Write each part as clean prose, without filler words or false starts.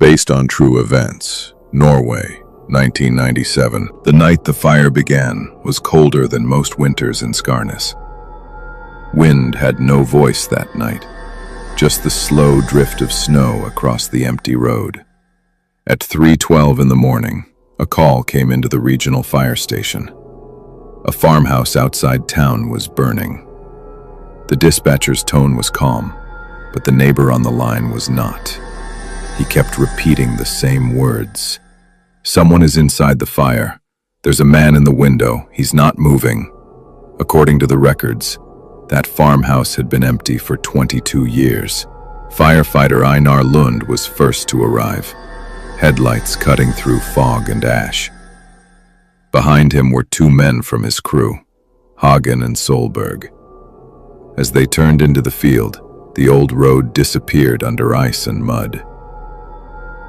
Based on true events, Norway, 1997. The night the fire began was colder than most winters in Skarnes. Wind had no voice that night, just the slow drift of snow across the empty road. At 3:12 in the morning, a call came into the regional fire station. A farmhouse outside town was burning. The dispatcher's tone was calm, but the neighbor on the line was not. He kept repeating the same words. "Someone is inside the fire. There's a man in the window. He's not moving." According to the records, that farmhouse had been empty for 22 years. Firefighter Einar Lund was first to arrive, headlights cutting through fog and ash. Behind him were two men from his crew, Hagen and Solberg. As they turned into the field, the old road disappeared under ice and mud.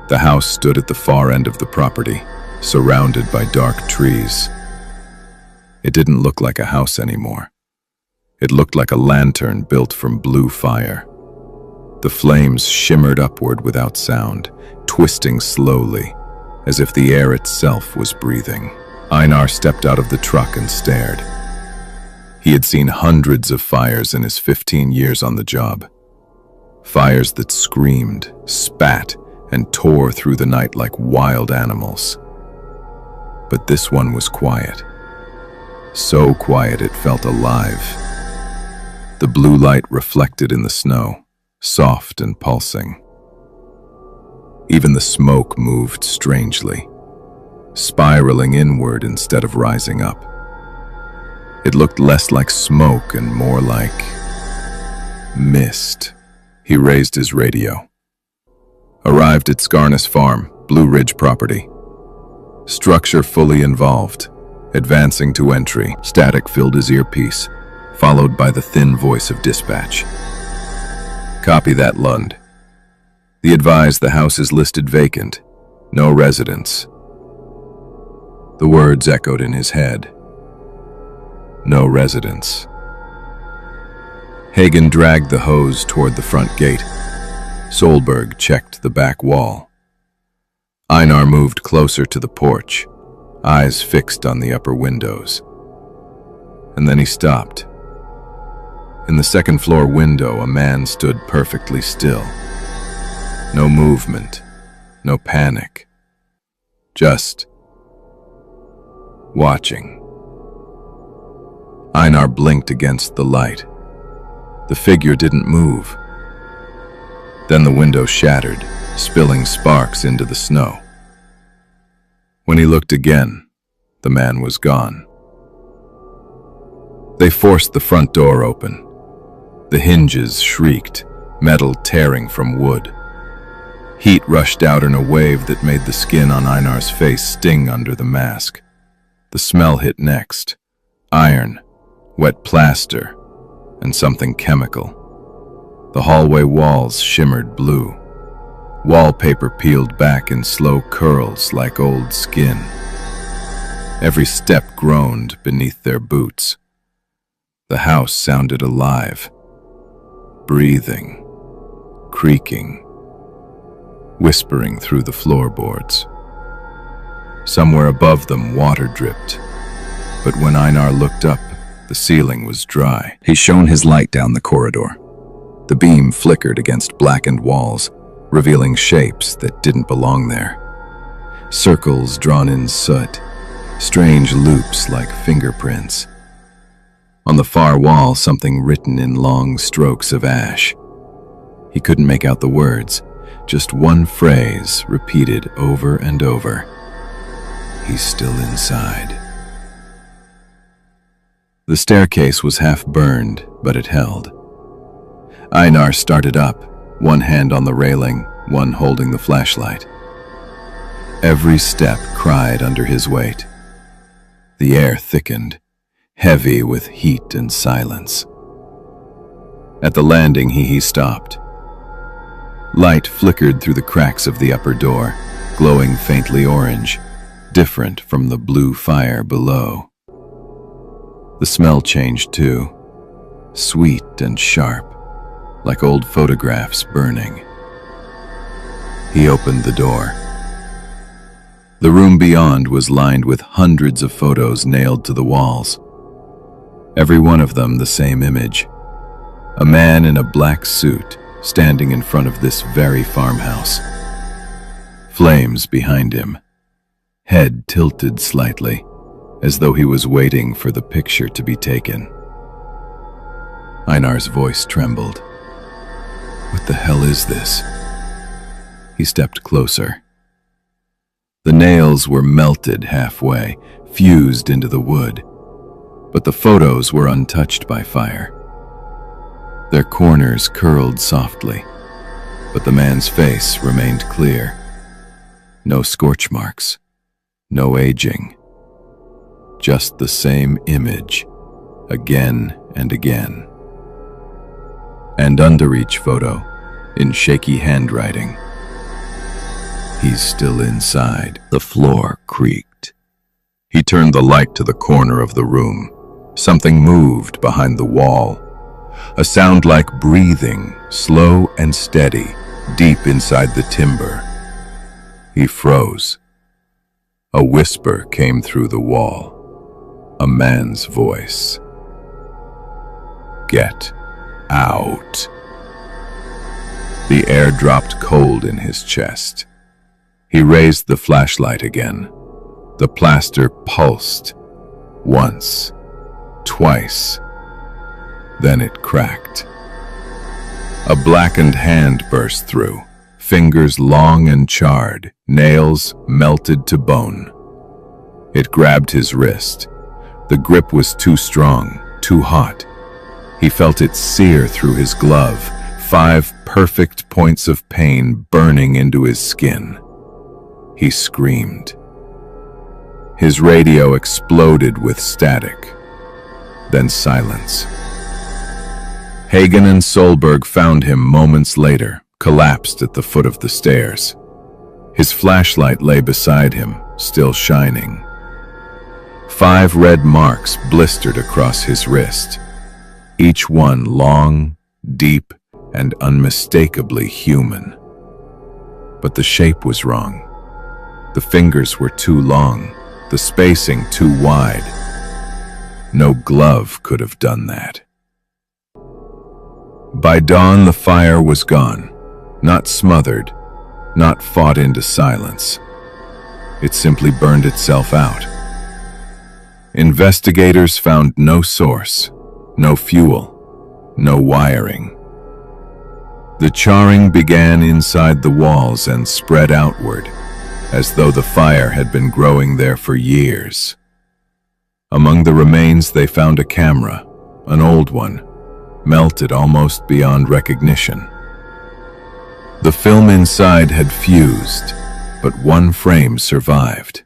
The house stood at the far end of the property, surrounded by dark trees. It didn't look like a house anymore. It looked like a lantern built from blue fire. The flames shimmered upward without sound, twisting slowly, as if the air itself was breathing. Einar stepped out of the truck and stared. He had seen hundreds of fires in his 15 years on the job. Fires that screamed, spat, and tore through the night like wild animals. But this one was quiet. So quiet it felt alive. The blue light reflected in the snow, soft and pulsing. Even the smoke moved strangely, spiraling inward instead of rising up. It looked less like smoke and more like mist. He raised his radio. Arrived at Skarnes Farm, Blue Ridge property. Structure fully involved. Advancing to entry, static filled his earpiece, followed by the thin voice of dispatch. "Copy that, Lund. The advised the house is listed vacant. No residents." The words echoed in his head. No residents. Hagen dragged the hose toward the front gate. Solberg checked the back wall. Einar moved closer to the porch, eyes fixed on the upper windows. And then he stopped. In the second-floor window, a man stood perfectly still. No movement, no panic. Just watching. Einar blinked against the light. The figure didn't move. Then the window shattered, spilling sparks into the snow. When he looked again, the man was gone. They forced the front door open. The hinges shrieked, metal tearing from wood. Heat rushed out in a wave that made the skin on Einar's face sting under the mask. The smell hit next. Iron, wet plaster, and something chemical. The hallway walls shimmered blue. Wallpaper peeled back in slow curls like old skin. Every step groaned beneath their boots. The house sounded alive, breathing, creaking, whispering through the floorboards. Somewhere above them, water dripped, but when Einar looked up, the ceiling was dry. He shone his light down the corridor. The beam flickered against blackened walls, revealing shapes that didn't belong there. Circles drawn in soot, strange loops like fingerprints. On the far wall, something written in long strokes of ash. He couldn't make out the words, just one phrase repeated over and over. "He's still inside." The staircase was half burned, but it held. Einar started up, one hand on the railing, one holding the flashlight. Every step cried under his weight. The air thickened, heavy with heat and silence. At the landing, he stopped. Light flickered through the cracks of the upper door, glowing faintly orange, different from the blue fire below. The smell changed too, sweet and sharp, like old photographs burning. He opened the door. The room beyond was lined with hundreds of photos nailed to the walls. Every one of them the same image. A man in a black suit standing in front of this very farmhouse. Flames behind him. Head tilted slightly, as though he was waiting for the picture to be taken. Einar's voice trembled. What the hell is this? He stepped closer. The nails were melted halfway, fused into the wood, but the photos were untouched by fire. Their corners curled softly, but the man's face remained clear. No scorch marks, no aging. Just the same image, again and again. And under each photo, in shaky handwriting, he's still inside. The floor creaked. He turned the light to the corner of the room. Something moved behind the wall. A sound like breathing, slow and steady, deep inside the timber. He froze. A whisper came through the wall. A man's voice. Get out. The air dropped cold in his chest. He raised the flashlight again. The plaster pulsed. Once. Twice. Then it cracked. A blackened hand burst through. Fingers long and charred. Nails melted to bone. It grabbed his wrist. The grip was too strong, too hot. He felt it sear through his glove. 5 perfect points of pain burning into his skin. He screamed. His radio exploded with static. Then silence. Hagen and Solberg found him moments later, collapsed at the foot of the stairs. His flashlight lay beside him, still shining. 5 red marks blistered across his wrist, each one long, deep, and unmistakably human. But the shape was wrong. The fingers were too long, the spacing too wide. No glove could have done that. By dawn, the fire was gone, not smothered, not fought into silence. It simply burned itself out. Investigators found no source, no fuel, no wiring. The charring began inside the walls and spread outward, as though the fire had been growing there for years. Among the remains they found a camera, an old one, melted almost beyond recognition. The film inside had fused, but one frame survived.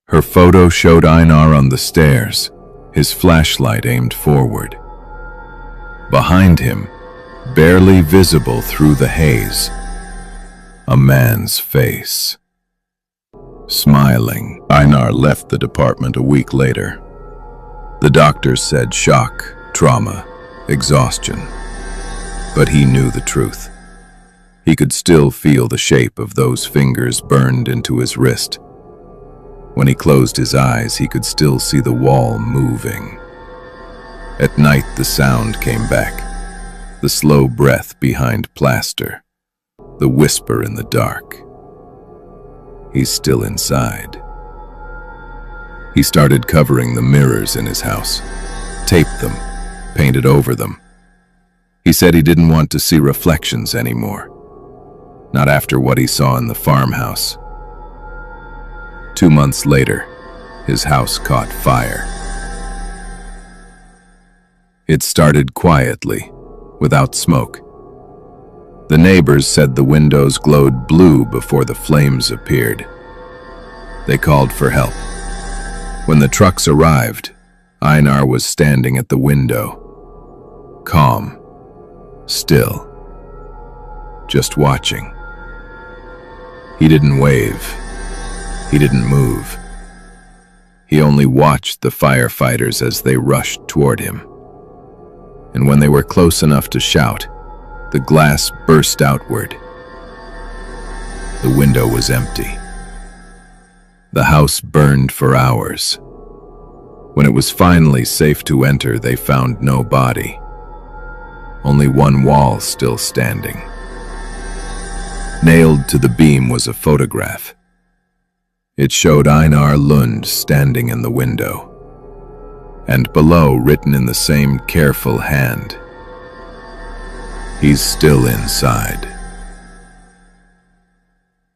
Her photo showed Einar on the stairs, his flashlight aimed forward. Behind him, barely visible through the haze, a man's face. Smiling, Einar left the department a week later. The doctors said shock, trauma, exhaustion. But he knew the truth. He could still feel the shape of those fingers burned into his wrist. When he closed his eyes, he could still see the wall moving. At night, the sound came back. The slow breath behind plaster. The whisper in the dark. He's still inside. He started covering the mirrors in his house. Taped them. Painted over them. He said he didn't want to see reflections anymore. Not after what he saw in the farmhouse. 2 months later, his house caught fire. It started quietly, without smoke. The neighbors said the windows glowed blue before the flames appeared. They called for help. When the trucks arrived, Einar was standing at the window, calm, still, just watching. He didn't wave. He didn't move. He only watched the firefighters as they rushed toward him. And when they were close enough to shout, the glass burst outward. The window was empty. The house burned for hours. When it was finally safe to enter, they found no body. Only one wall still standing. Nailed to the beam was a photograph. It showed Einar Lund standing in the window, and below, written in the same careful hand, "He's still inside."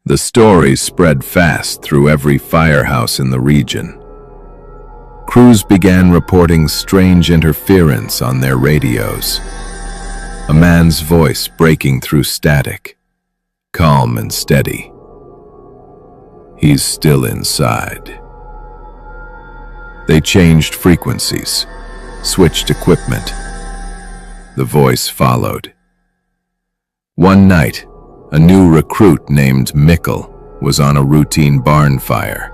The story spread fast through every firehouse in the region. Crews began reporting strange interference on their radios. A man's voice breaking through static, calm and steady. "He's still inside." They changed frequencies, switched equipment. The voice followed. One night, a new recruit named Mikkel was on a routine barn fire.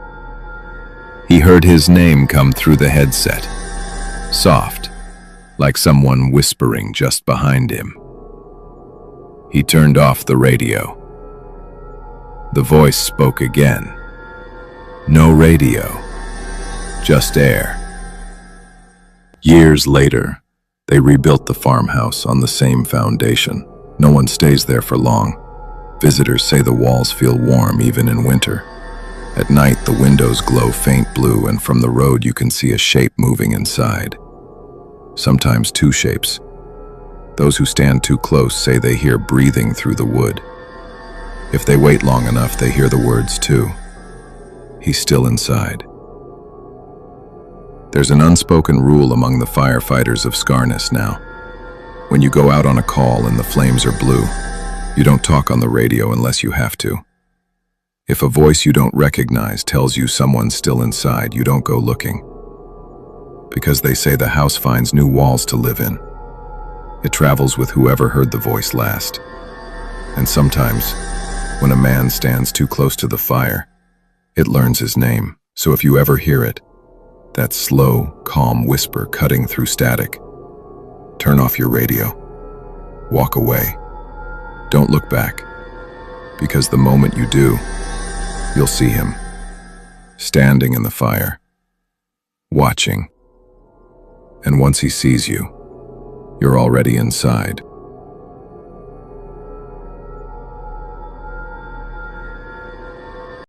He heard his name come through the headset, soft, like someone whispering just behind him. He turned off the radio. The voice spoke again. No radio, just air. Years later, they rebuilt the farmhouse on the same foundation. No one stays there for long. Visitors say the walls feel warm even in winter. At night, the windows glow faint blue, and from the road you can see a shape moving inside. Sometimes two shapes. Those who stand too close say they hear breathing through the wood. If they wait long enough, they hear the words too. "He's still inside." There's an unspoken rule among the firefighters of Skarnes now. When you go out on a call and the flames are blue, you don't talk on the radio unless you have to. If a voice you don't recognize tells you someone's still inside, you don't go looking. Because they say the house finds new walls to live in. It travels with whoever heard the voice last. And sometimes, when a man stands too close to the fire, it learns his name. So if you ever hear it, that slow, calm whisper cutting through static, turn off your radio. Walk away. Don't look back. Because the moment you do, you'll see him, standing in the fire, watching. And once he sees you, you're already inside.